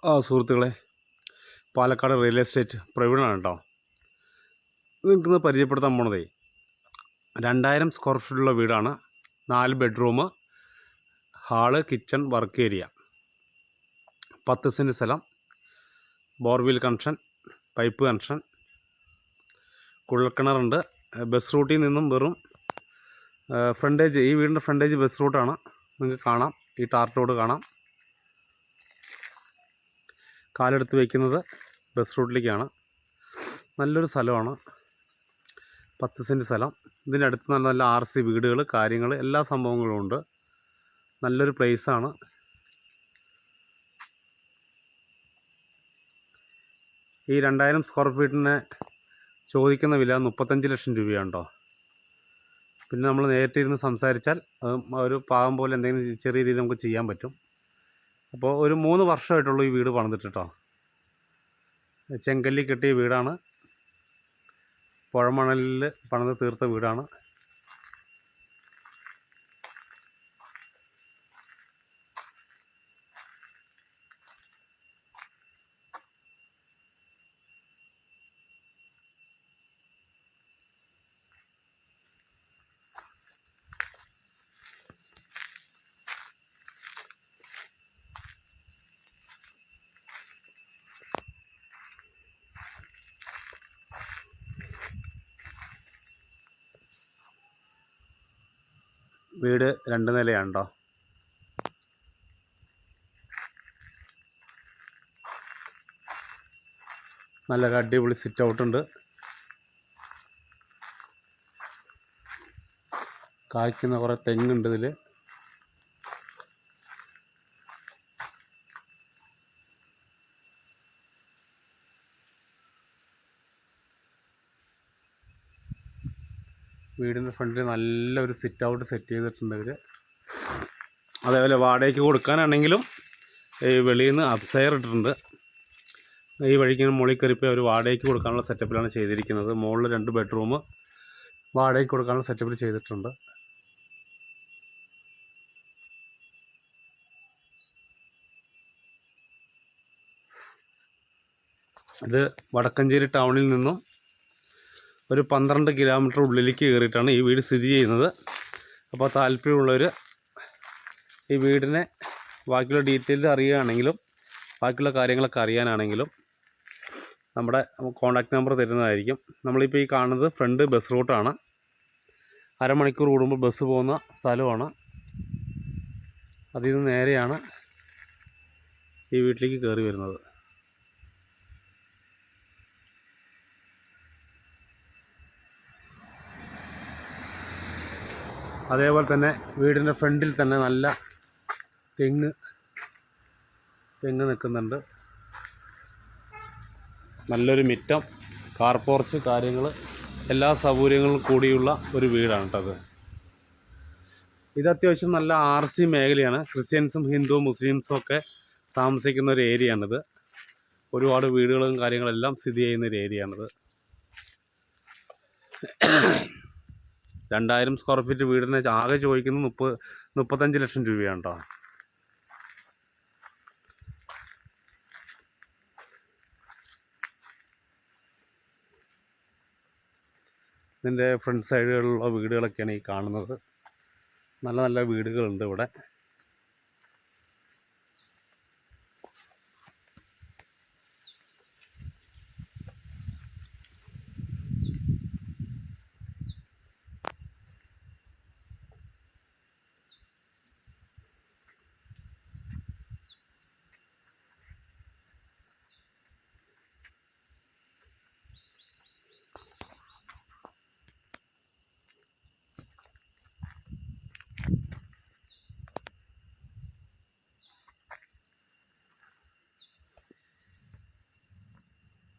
സുഹൃത്തുക്കളെ, Palakkad real estate പ്രവീണാണ് കേട്ടോ. നിങ്ങൾക്കിന്ന് പരിചയപ്പെടുത്താൻ പോണതേ 2000 സ്ക്വയർ ഫീറ്റുള്ള വീടാണ്. 4 bedroom, hall, kitchen, work area, 10 cent സ്ഥലം, ബോർവെൽ കണക്ഷൻ, പൈപ്പ് കണക്ഷൻ, കുഴൽക്കിണറുണ്ട്. ബസ് റൂട്ടിൽ നിന്നും വെറും ഫ്രണ്ടേജ്, ഈ വീടിൻ്റെ ഫ്രണ്ടേജ് ബസ് റൂട്ടാണ്. നിങ്ങൾക്ക് കാണാം, ഈ ടാർ റോഡ് കാണാം. കാലെടുത്ത് വയ്ക്കുന്നത് ബസ് റൂട്ടിലേക്കാണ്. നല്ലൊരു സ്ഥലമാണ്, 10 സെൻറ്റ് സ്ഥലം. ഇതിൻ്റെ അടുത്ത് നല്ല നല്ല RC വീടുകൾ, കാര്യങ്ങൾ, എല്ലാ സംഭവങ്ങളും ഉണ്ട്. നല്ലൊരു പ്ലേസാണ്. ഈ 2000 സ്ക്വയർ ഫീറ്റിന് ചോദിക്കുന്ന വില 35 ലക്ഷം രൂപയാണ് കേട്ടോ. പിന്നെ നമ്മൾ നേരിട്ടിരുന്ന് സംസാരിച്ചാൽ ഒരു പാകം പോലെ എന്തെങ്കിലും ചെറിയ രീതിയിൽ നമുക്ക് ചെയ്യാൻ പറ്റും. അപ്പോൾ ഒരു 3 വർഷമായിട്ടുള്ളൂ ഈ വീട് പണിതിട്ട് കേട്ടോ. ചെങ്കല്ലി കെട്ടിയ വീടാണ്, പുഴമണലിൽ പണിത് തീർത്ത വീടാണ്. വീട് 2 നിലയാണ് കേട്ടോ. നല്ലൊരു അടിപൊളി സിറ്റ് ഔട്ടുണ്ട്. കായ്ക്കുന്ന കുറേ തെങ്ങുണ്ട് ഇതിൽ. വീടിൻ്റെ ഫ്രണ്ടിൽ നല്ലൊരു സിറ്റ് ഔട്ട് സെറ്റ് ചെയ്തിട്ടുണ്ട് ഇവർ. അതേപോലെ വാടകയ്ക്ക് കൊടുക്കാനാണെങ്കിലും ഈ വെളിയിൽ നിന്ന് അപ്സയർ ഇട്ടിട്ടുണ്ട്. ഈ വഴിക്ക് മുകളിൽ കയറിപ്പോയി അവർ വാടകയ്ക്ക് കൊടുക്കാനുള്ള സെറ്റപ്പിലാണ് ചെയ്തിരിക്കുന്നത്. മുകളിൽ 2 ബെഡ്റൂം വാടകയ്ക്ക് കൊടുക്കാനുള്ള സെറ്റപ്പിൽ ചെയ്തിട്ടുണ്ട്. ഇത് വടക്കഞ്ചേരി ടൗണിൽ നിന്നും ഒരു 12 കിലോമീറ്റർ ഉള്ളിലേക്ക് കയറിയിട്ടാണ് ഈ വീട് സ്ഥിതി ചെയ്യുന്നത്. അപ്പോൾ താല്പര്യമുള്ളവർ ഈ വീടിനെ ബാക്കിയുള്ള ഡീറ്റെയിൽസ് അറിയുകയാണെങ്കിലും ബാക്കിയുള്ള കാര്യങ്ങളൊക്കെ അറിയാനാണെങ്കിലും നമ്മുടെ കോൺടാക്റ്റ് നമ്പർ തരുന്നതായിരിക്കും. നമ്മളിപ്പോൾ ഈ കാണുന്നത് ഫ്രണ്ട് ബസ് റൂട്ടാണ്. അരമണിക്കൂർ കൂടുമ്പോൾ ബസ് പോകുന്ന സ്ഥലമാണ്. അതിൽ നിന്ന് നേരെയാണ് ഈ വീട്ടിലേക്ക് കയറി വരുന്നത്. അതേപോലെ തന്നെ വീടിൻ്റെ ഫ്രണ്ടിൽ തന്നെ നല്ല തെങ്ങ് നിൽക്കുന്നുണ്ട്. നല്ലൊരു മിറ്റം, കാർ പോർച്ച്, കാര്യങ്ങൾ, എല്ലാ സൗകര്യങ്ങളും കൂടിയുള്ള ഒരു വീടാണ് കേട്ടത്. ഇത് അത്യാവശ്യം നല്ല RC മേഖലയാണ്. ക്രിസ്ത്യൻസും ഹിന്ദുവും മുസ്ലിംസും ഒക്കെ താമസിക്കുന്ന ഒരു ഏരിയയാണിത്. ഒരുപാട് വീടുകളും കാര്യങ്ങളെല്ലാം സ്ഥിതി ചെയ്യുന്ന ഒരു ഏരിയയാണിത്. 2000 സ്ക്വയർ ഫീറ്റ് വീടിന് ആകെ ചോദിക്കുന്നത് 35 ലക്ഷം രൂപയാണ് കേട്ടോ. ഇതിൻ്റെ ഫ്രണ്ട് സൈഡുകളിലുള്ള വീടുകളൊക്കെയാണ് ഈ കാണുന്നത്. നല്ല നല്ല വീടുകളുണ്ട് ഇവിടെ.